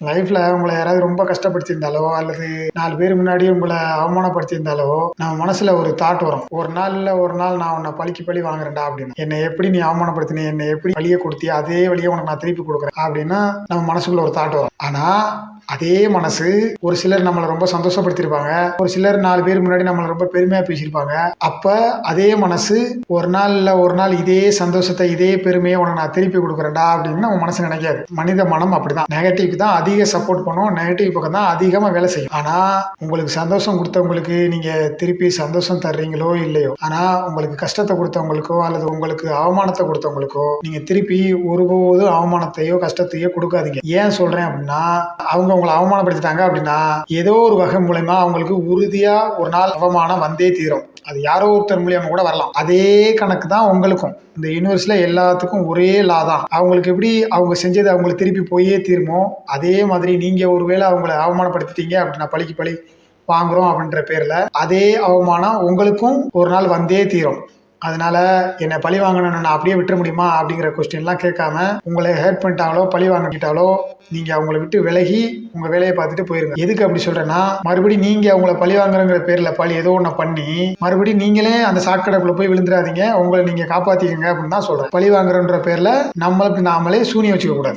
லைஃப்ல உங்கள யாராவது ரொம்ப கஷ்டப்படுத்தியிருந்தாலோ, அல்லது 4 பேர் முன்னாடி உங்கள அவமானப்படுத்தியிருந்தாலோ, நம்ம மனசுல ஒரு தாட் வரும். ஒரு நாள் இல்ல ஒரு நாள் நான் உன்ன பழிக்கு பழி வாங்குறேன்டா அப்படின்னு. என்னை எப்படி நீ அவமானப்படுத்தின, என்னை எப்படி வலிய குடுத்தியோ, அதே வலிய உனக்கு நான் திருப்பி குடுக்குறேன் அப்படின்னு நம்ம மனசுக்குள்ள ஒரு தாட் வரும். ஆனா, அதே மனசு ஒரு சிலர் நம்மள ரொம்ப சந்தோஷப்படுத்தியிருப்பாங்க. ஒரு சிலர் 4 பேர் முன்னாடி நம்மள ரொம்ப பெருமையா பேசியிருப்பாங்க. அப்ப அதே மனசு ஒரு நாள் இல்ல ஒரு நாள் இதே சந்தோஷத்த, இதே பெருமைய உனக்கு நான் திருப்பி குடுக்குறேன்டா அப்படின்னு நம்ம மனசு நினைக்காது. மனித மனம் அப்படிதான். நெகட்டிவ்க்கு தான் அதிக சப்போர்ட் பண்ணும். நெகட்டிவ் பக்கம் தான் அதிகமா வேலை செய்யும். ஆனா, உங்களுக்கு சந்தோஷம் குடுத்தவங்களுக்கு நீங்க திருப்பி சந்தோஷம் தர்றீங்களோ இல்லையோ, ஆனா உங்களுக்கு கஷ்டத்த குடுத்தவங்களுக்கோ அல்லது உங்களுக்கு அவமானத்த குடுத்தவங்களுக்கோ நீங்க திருப்பி ஒருபோதும் அவமானத்தையோ, கஷ்டத்தையோ குடுக்காதீங்க. ஏன் சொல்றேன் அப்படின்னா, அவங்க உங்கள அவமானப்படுத்திட்டாங்க அப்படின்னா, ஏதோ ஒரு வகை மூலியமா அவங்களுக்கு உறுதியா ஒரு நாள் அவமானம் வந்தே தீரும். அது யாரோ ஒருத்தர் மூலியமா கூட வரலாம். அதே கணக்கு தான் உங்களுக்கும். இந்த யூனிவர்ஸ்ல எல்லாத்துக்கும் ஒரே லா தான். அவங்களுக்கு எப்படி அவங்க செஞ்சது அவங்களுக்கு திருப்பி போயே தீருமோ, அதே மாதிரி நீங்க ஒருவேளை அவங்கள அவமானப்படுத்திட்டீங்க அப்படின்னா, பழிக்கு பழி வாங்குறோம் அப்படின்ற பேர்ல, அதே அவமானம் உங்களுக்கும் ஒரு நாள் வந்தே தீரும். அதனால என்ன பழி வாங்கணும்னு நான் அப்படியே விட்டுற முடியுமா அப்படிங்கிற கொஸ்டின்லாம் கேட்காம, உங்களை ஹர்ட் பண்ணிட்டாங்களோ, பழி வாங்கிட்டாலோ, நீங்க அவங்கள விட்டு விலகி உங்க வேலையை பார்த்துட்டு போயிருங்க. எதுக்கு அப்படி சொல்றேன்னா, மறுபடியும் நீங்க அவங்கள பழி வாங்குறங்கிற பேர்ல ஏதோ ஒண்ண பண்ணி, மறுபடியும் நீங்களே அந்த சாக்கடைக்குள்ள போய் விழுந்துடாதீங்க. உங்களை நீங்க காப்பாத்திக்கங்க அப்படின்னு தான் சொல்றேன். பழி வாங்குறன்ற பேர்ல நம்மளுக்கு நாமளே சூனியம் வச்சுக்க கூடாது.